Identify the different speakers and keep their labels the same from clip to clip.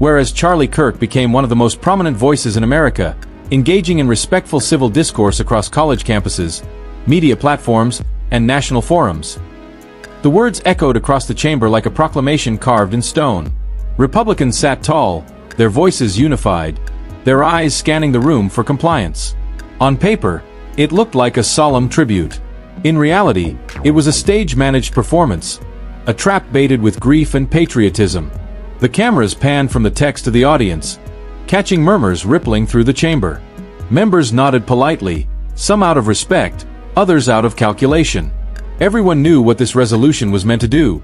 Speaker 1: whereas Charlie Kirk became one of the most prominent voices in America, engaging in respectful civil discourse across college campuses, media platforms, and national forums. The words echoed across the chamber like a proclamation carved in stone. Republicans sat tall, their voices unified, their eyes scanning the room for compliance. On paper, it looked like a solemn tribute. In reality, it was a stage-managed performance, a trap baited with grief and patriotism. The cameras panned from the text to the audience, catching murmurs rippling through the chamber. Members nodded politely, some out of respect, others out of calculation. Everyone knew what this resolution was meant to do: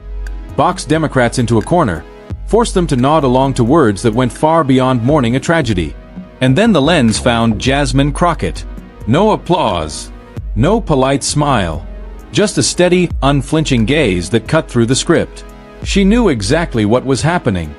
Speaker 1: box Democrats into a corner, force them to nod along to words that went far beyond mourning a tragedy. And then the lens found Jasmine Crockett. No applause, no polite smile, just a steady, unflinching gaze that cut through the script. She knew exactly what was happening.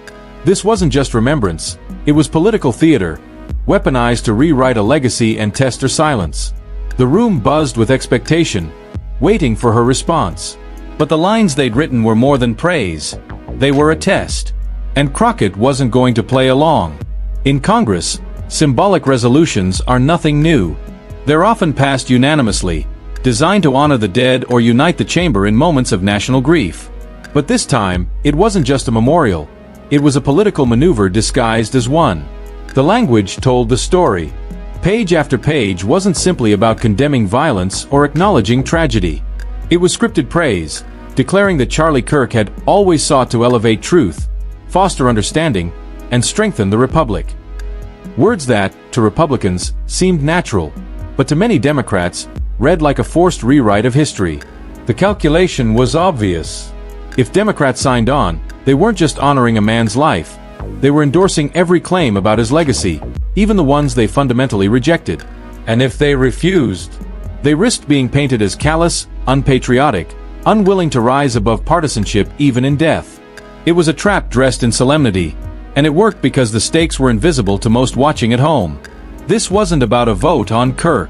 Speaker 1: This wasn't just remembrance, it was political theater, weaponized to rewrite a legacy and test her silence. The room buzzed with expectation, waiting for her response. But the lines they'd written were more than praise. They were a test. And Crockett wasn't going to play along. In Congress, symbolic resolutions are nothing new. They're often passed unanimously, designed to honor the dead or unite the chamber in moments of national grief. But this time, it wasn't just a memorial. It was a political maneuver disguised as one. The language told the story. Page after page wasn't simply about condemning violence or acknowledging tragedy. It was scripted praise, declaring that Charlie Kirk had always sought to elevate truth, foster understanding, and strengthen the republic. Words that, to Republicans, seemed natural, but to many Democrats, read like a forced rewrite of history. The calculation was obvious. If Democrats signed on, they weren't just honoring a man's life. They were endorsing every claim about his legacy, even the ones they fundamentally rejected. And if they refused, they risked being painted as callous, unpatriotic, unwilling to rise above partisanship even in death. It was a trap dressed in solemnity, and it worked because the stakes were invisible to most watching at home. This wasn't about a vote on Kirk.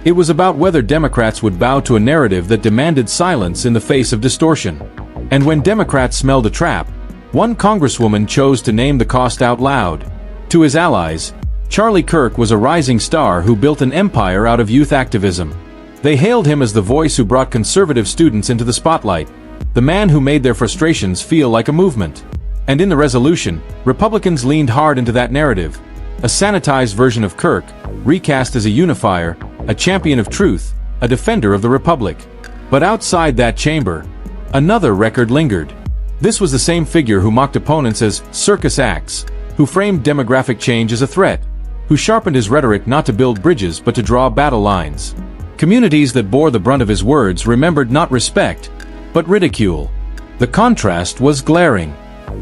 Speaker 1: It was about whether Democrats would bow to a narrative that demanded silence in the face of distortion. And when Democrats smelled a trap, one congresswoman chose to name the cost out loud. To his allies, Charlie Kirk was a rising star who built an empire out of youth activism. They hailed him as the voice who brought conservative students into the spotlight, the man who made their frustrations feel like a movement. And in the resolution, Republicans leaned hard into that narrative. A sanitized version of Kirk, recast as a unifier, a champion of truth, a defender of the republic. But outside that chamber, another record lingered. This was the same figure who mocked opponents as circus acts, who framed demographic change as a threat, who sharpened his rhetoric not to build bridges but to draw battle lines. Communities that bore the brunt of his words remembered not respect, but ridicule. The contrast was glaring.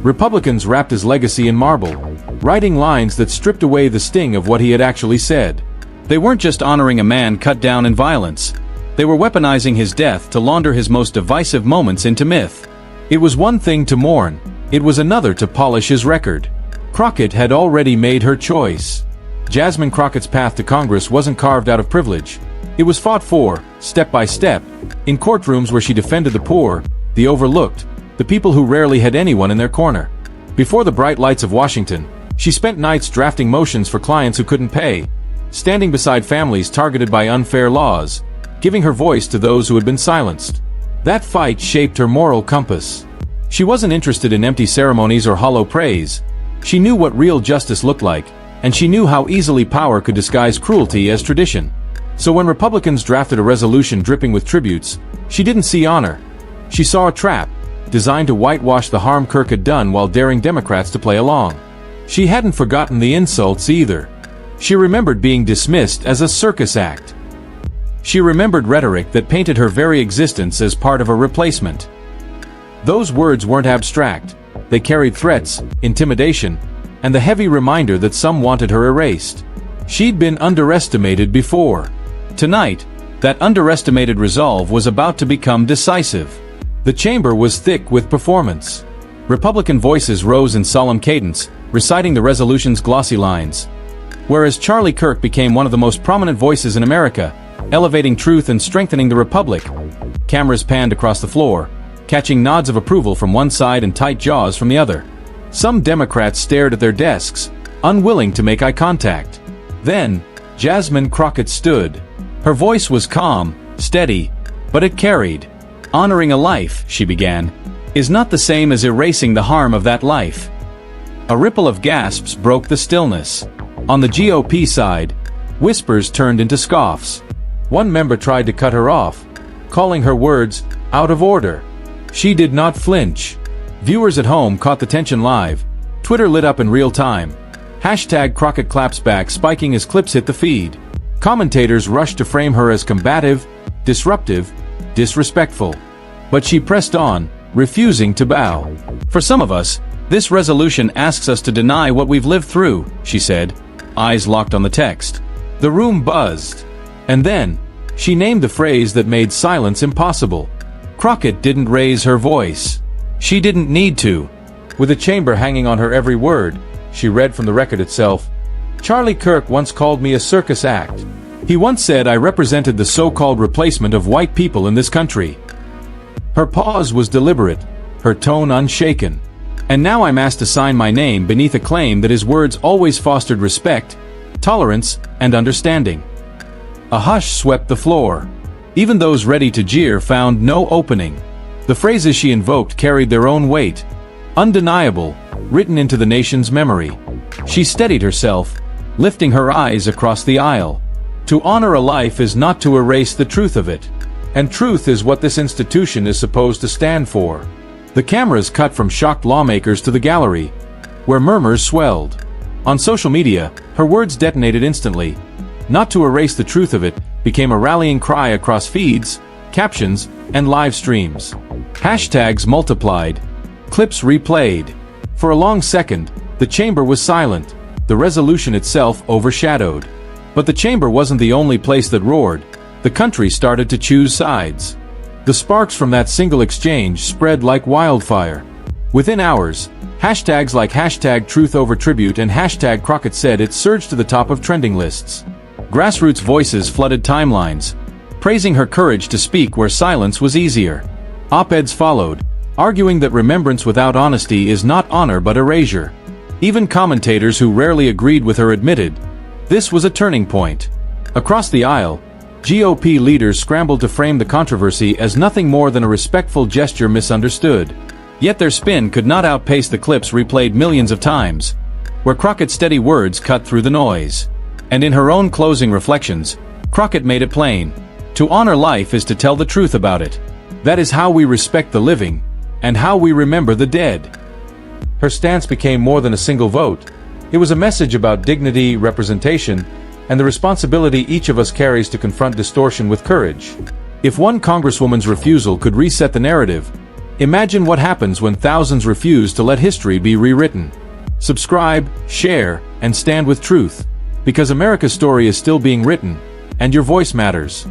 Speaker 1: Republicans wrapped his legacy in marble, writing lines that stripped away the sting of what he had actually said. They weren't just honoring a man cut down in violence. They were weaponizing his death to launder his most divisive moments into myth. It was one thing to mourn, it was another to polish his record. Crockett had already made her choice. Jasmine Crockett's path to Congress wasn't carved out of privilege. It was fought for, step by step, in courtrooms where she defended the poor, the overlooked, the people who rarely had anyone in their corner. Before the bright lights of Washington, she spent nights drafting motions for clients who couldn't pay, standing beside families targeted by unfair laws, giving her voice to those who had been silenced. That fight shaped her moral compass. She wasn't interested in empty ceremonies or hollow praise. She knew what real justice looked like, and she knew how easily power could disguise cruelty as tradition. So when Republicans drafted a resolution dripping with tributes, she didn't see honor. She saw a trap, designed to whitewash the harm Kirk had done while daring Democrats to play along. She hadn't forgotten the insults either. She remembered being dismissed as a circus act. She remembered rhetoric that painted her very existence as part of a replacement. Those words weren't abstract. They carried threats, intimidation, and the heavy reminder that some wanted her erased. She'd been underestimated before. Tonight, that underestimated resolve was about to become decisive. The chamber was thick with performance. Republican voices rose in solemn cadence, reciting the resolution's glossy lines. Whereas Charlie Kirk became one of the most prominent voices in America, elevating truth and strengthening the republic. Cameras panned across the floor, catching nods of approval from one side and tight jaws from the other. Some Democrats stared at their desks, unwilling to make eye contact. Then, Jasmine Crockett stood. Her voice was calm, steady, but it carried. "Honoring a life," she began, "is not the same as erasing the harm of that life." A ripple of gasps broke the stillness. On the GOP side, whispers turned into scoffs. One member tried to cut her off, calling her words out of order. She did not flinch. Viewers at home caught the tension live. Twitter lit up in real time. #Crockett claps back spiking as clips hit the feed. Commentators rushed to frame her as combative, disruptive, disrespectful. But she pressed on, refusing to bow. "For some of us, this resolution asks us to deny what we've lived through," she said, eyes locked on the text. The room buzzed. And then, she named the phrase that made silence impossible. Crockett didn't raise her voice. She didn't need to. With a chamber hanging on her every word, she read from the record itself. "Charlie Kirk once called me a circus act. He once said I represented the so-called replacement of white people in this country." Her pause was deliberate, her tone unshaken. "And now I'm asked to sign my name beneath a claim that his words always fostered respect, tolerance, and understanding." A hush swept the floor. Even those ready to jeer found no opening. The phrases she invoked carried their own weight, undeniable, written into the nation's memory. She steadied herself, lifting her eyes across the aisle. To honor a life is not to erase the truth of it. And truth is what this institution is supposed to stand for. The cameras cut from shocked lawmakers to the gallery, where murmurs swelled. On social media, her words detonated instantly. Not to erase the truth of it became a rallying cry across feeds, captions, and live streams. Hashtags multiplied, clips replayed. For a long second, the chamber was silent, the resolution itself overshadowed. But the chamber wasn't the only place that roared. The country started to choose sides. The sparks from that single exchange spread like wildfire. Within hours, hashtags like #TruthOverTribute and #Crockett said it surged to the top of trending lists. Grassroots voices flooded timelines, praising her courage to speak where silence was easier. Op-eds followed, arguing that remembrance without honesty is not honor but erasure. Even commentators who rarely agreed with her admitted, this was a turning point. Across the aisle, GOP leaders scrambled to frame the controversy as nothing more than a respectful gesture misunderstood. Yet their spin could not outpace the clips replayed millions of times, where Crockett's steady words cut through the noise. And in her own closing reflections, Crockett made it plain. To honor life is to tell the truth about it. That is how we respect the living, and how we remember the dead. Her stance became more than a single vote. It was a message about dignity, representation, and the responsibility each of us carries to confront distortion with courage. If one congresswoman's refusal could reset the narrative, imagine what happens when thousands refuse to let history be rewritten. Subscribe, share, and stand with truth. Because America's story is still being written, and your voice matters.